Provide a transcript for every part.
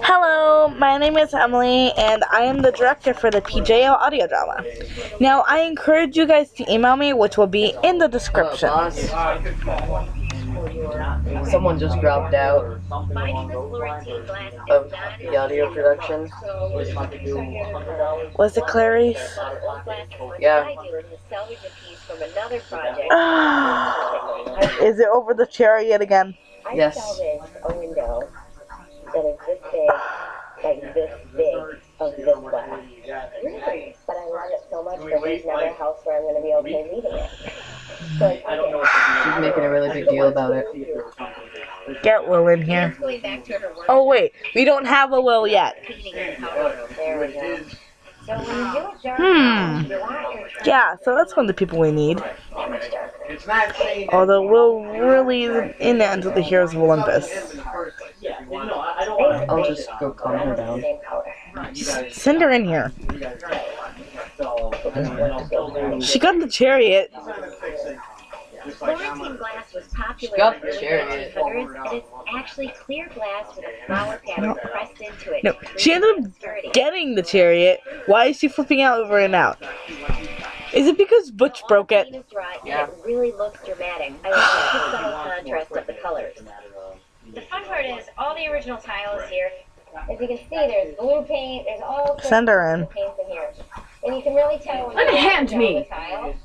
Hello, my name is Emily, and I am the director for the PJO audio drama. Now, I encourage you guys to email me, which will be in the description. Someone just dropped out of the audio production. Was it Clarice? Yeah. Is it over the chariot again? Yes. A window that is this big, like this big of this glass. Really? But I love it so much that there's never a house where I'm going to be okay leaving it. So She's making a really big deal about it. Get Will in here. Oh wait, we don't have a Will yet. Yeah, so that's one of the people we need. Although Will really isn't in it until the Heroes of Olympus. I'll just go calm her down. Just send her in here. She got the chariot. Florentine glass was popular Got in the the early chariot. 1900s, and it's actually clear glass with a flower pattern pressed into it. No, she ended up getting the chariot. Why is she flipping out over and out? Is it because Butch broke it? Paint is dry, and it really looks dramatic. I love the subtle contrast of the colors. The fun part is all the original tile is here. As you can see, there's blue paint, there's all sorts Send her in. of paints in here. And you can really tell when Unhand you me. the tile.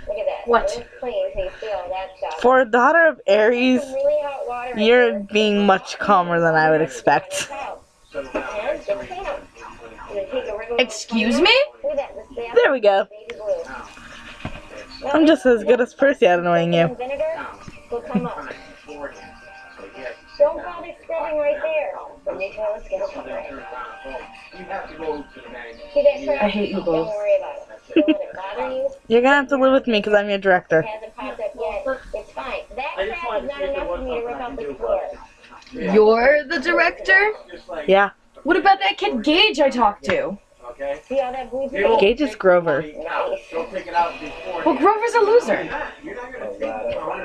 Look at that. What? It looks clean, so you see all that stuff. For a daughter of Aries, Some really hot water in you're here. being much calmer than I would expect. And just clean them. And then take a regular- Excuse me? Look at that, the staff There we go. baby blue. I'm just as good as Percy at annoying you. Vinegar will come up. Don't bother scrubbing right there. The new toilet's gonna come right. See that crack? I hate you both. Don't worry about it. Don't let it bother you. You're gonna have to live with me because I'm your director. It hasn't popped up yet. It's fine. That crack is not enough for me to rip out the floor. You're the director? Yeah. What about that kid Gage I talked to? See all that blue paint? Gage is Grover. Nice. Well, Grover's a loser.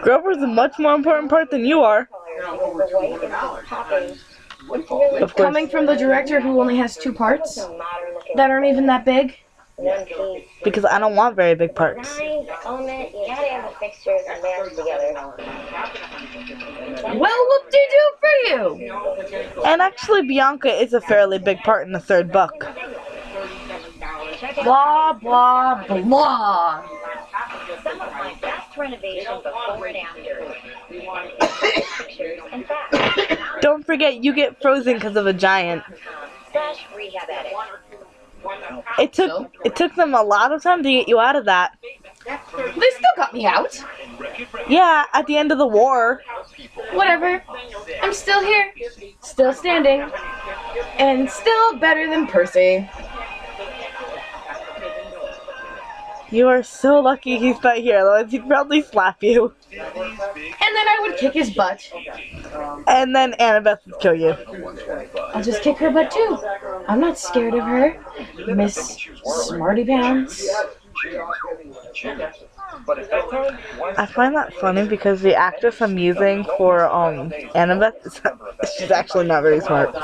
Grover's a much more important part than you are. Because the white is just popping. It's really Of course. Coming from the director who only has 2 parts some modern looking that aren't even that big. one piece. Because I don't want very big parts. Nine element, you gotta have the fixtures and match together. Well, whoop-de-doo for you. And actually, Bianca is a fairly big part in the 3rd book. Blah, blah, blah. Some of my best renovations before and after. Pictures and facts. Don't forget, you get frozen because of a giant. Slash rehab addict. It took them a lot of time to get you out of that. They still got me out. Yeah, at the end of the war. Whatever. I'm still here. Still standing. And still better than Percy. You are so lucky he's not here, otherwise he'd probably slap you. And then I would kick his butt. And then Annabeth would kill you. I'll just kick her butt too. I'm not scared of her, Miss Smarty Pants. I find that funny because the actress I'm using for Annabeth, she's actually not very smart.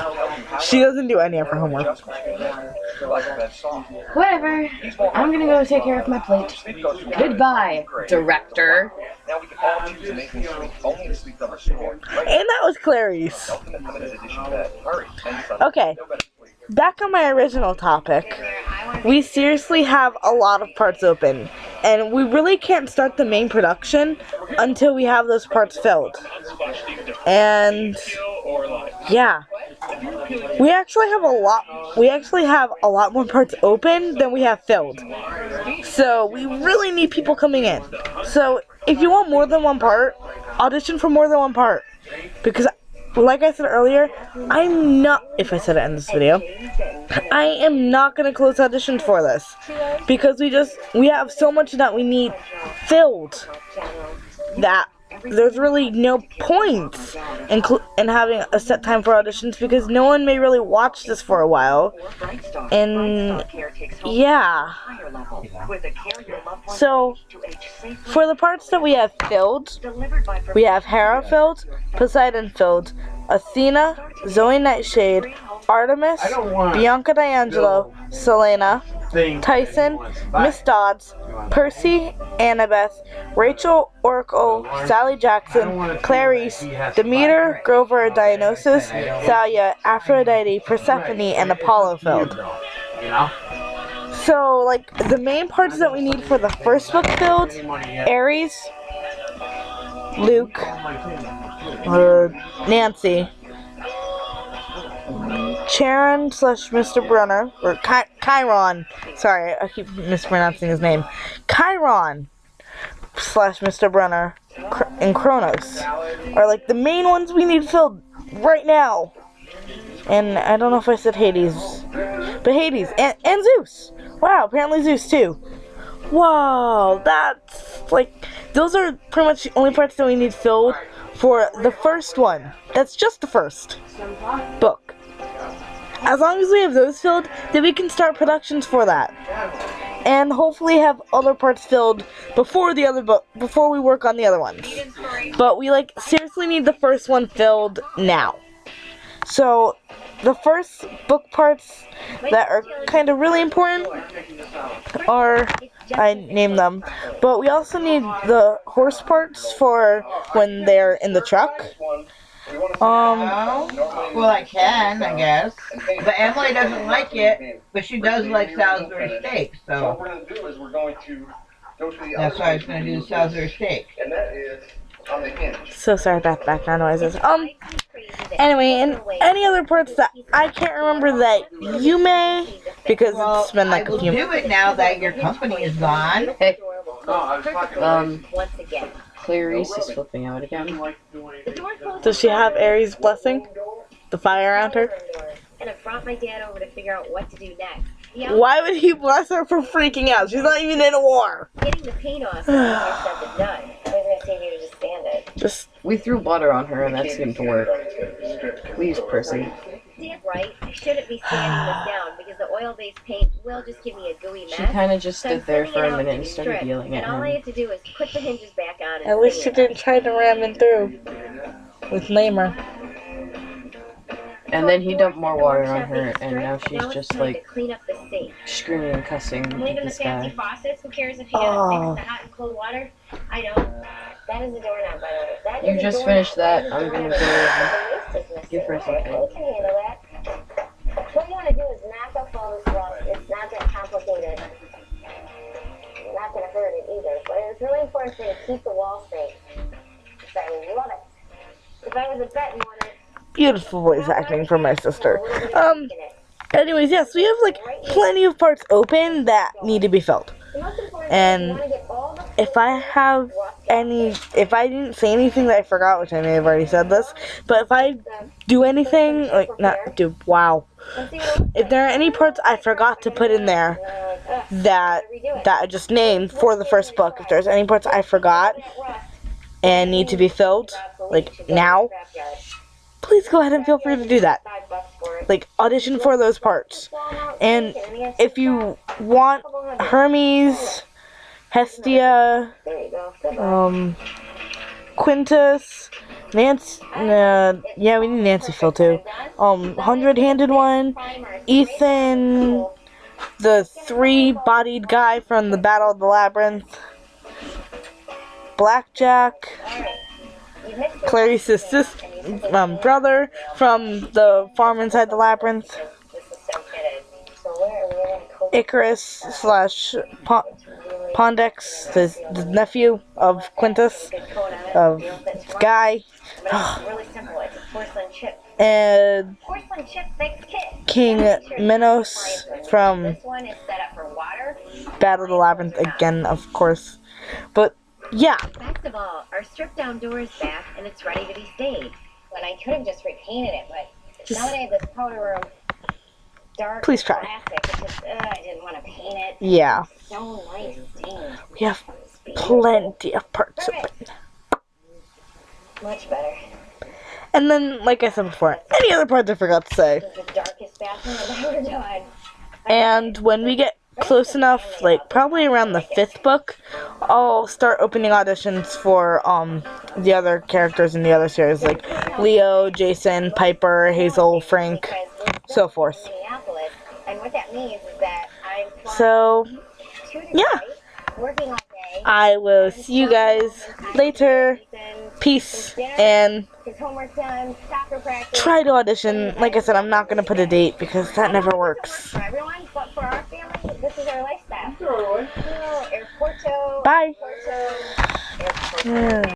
She doesn't do any of her homework. Whatever. I'm gonna go take care of my plate. Goodbye, director. And that was Clarice. Okay, back on my original topic. We seriously have a lot of parts open, and we really can't start the main production until we have those parts filled. And yeah, we actually have a lot more parts open than we have filled. So we really need people coming in. So if you want more than one part, audition for more than one part, because like I said earlier, I'm not, if I said it in this video, I am not going to close auditions for this, because we have so much that we need filled that there's really no point in having a set time for auditions, because no one may really watch this for a while. And yeah, so for the parts that we have filled, we have Hera filled, Poseidon filled, Athena, Zoe Nightshade, Artemis, Bianca D'Angelo, Selena, Tyson, Miss Dodds, Percy, Annabeth, Rachel, Oracle, Sally Jackson, Clarice, Demeter, Grover, Dionysus, Thalia, Aphrodite, Persephone, and Apollo filled. So, like, the main parts that we need for the first book filled: Aries, Luke, Nancy, Charon slash Mr. Brunner, or Chiron. Sorry, I keep mispronouncing his name. Chiron slash Mr. Brunner and Kronos are like the main ones we need filled right now. And I don't know if I said Hades, but Hades and Zeus. Wow, apparently Zeus too. Wow, that's like, those are pretty much the only parts that we need filled for the first one. That's just the first book. As long as we have those filled, then we can start productions for that. And hopefully have other parts filled before the other book, before we work on the other ones. But we like seriously need the first one filled now. So the first book parts that are kind of really important are, I named them, but we also need the horse parts for when they're in the truck. Well, I can, I guess. But Emily doesn't like it, but she does like Salisbury steak, so that's why I was going to do the Salisbury steak. So sorry about background noises. Anyway, and any other parts that I can't remember that you may, because it's been like a few. I will do it now that your company is gone. Hey, Clarice is flipping out again. Does she have Aries' blessing? The fire around her? And I brought my dad over to figure out what to do next. Why would he bless her for freaking out? She's not even in a war. Getting the paint off is easier said than done. I was going to say you to just stand it. We threw water on her and that seemed to work. Please, Percy. Dad, right? I shouldn't be sanding this down because the oil-based paint will just give me a gooey mess. She kind of just stood there for a minute and started yelling at And all I him. have to do is put the hinges back on. And At least she didn't try to ram him through with Lamer. And then he dumped more water on her, and now she's just like clean up the sink. screaming and cussing at Leaving the this fancy guy. faucets. Who cares if you gotta mix the hot and cold water? I don't. That is a doorknob, by the way. That You is a just doorknob. finished that. I'm gonna go The waist is missing. give her We something. can handle that. What you want to do is knock off all this rust. It's not that complicated. You're not going to hurt it either. But it's really important for you to keep the wall safe. I love it. If I was a betting winner, Beautiful voice acting from my sister. Anyways, yes, we have like plenty of parts open that need to be filled. And if I have any, if I didn't say anything that I forgot, which I may have already said this, but if I do anything, like, not do, wow. If there are any parts I forgot to put in there that I just named for the first book, if there's any parts I forgot and need to be filled, like, now, please go ahead and feel free to do that. Like, audition for those parts. And if you want Hermes, Hestia, Quintus, Nancy, yeah, we need Nancy Phil too. 100-handed one, Ethan, the 3-bodied guy from the Battle of the Labyrinth, Blackjack, Clarice's sister, brother from the farm inside the labyrinth, Icarus slash Pondex, the nephew of Quintus, of Guy, and King Minos from Battle of the Labyrinth again, of course. But yeah. Best of all, our stripped down door is back and it's ready to be stayed. When I could have just repainted it, but now that I have this powder room, dark Please try. plastic, it's just, I didn't want to paint it. Yeah. It's so nice stained. We have plenty of parts open. Much better. And then, like I said before, any other parts I forgot to say. This is the darkest bathroom I've ever done. And when we get close enough, like probably around the 5th book, I'll start opening auditions for the other characters in the other series, like Leo, Jason, Piper, Hazel, Frank, so forth. And what that means is that I'm So, yeah. working all day. I will see you guys later. Peace, and His homework done, soccer practice. try to audition. Like I said, I'm not going to put a date because that never works. For everyone, but for our family, this is our lifestyle. Airporto. Bye. Airporto.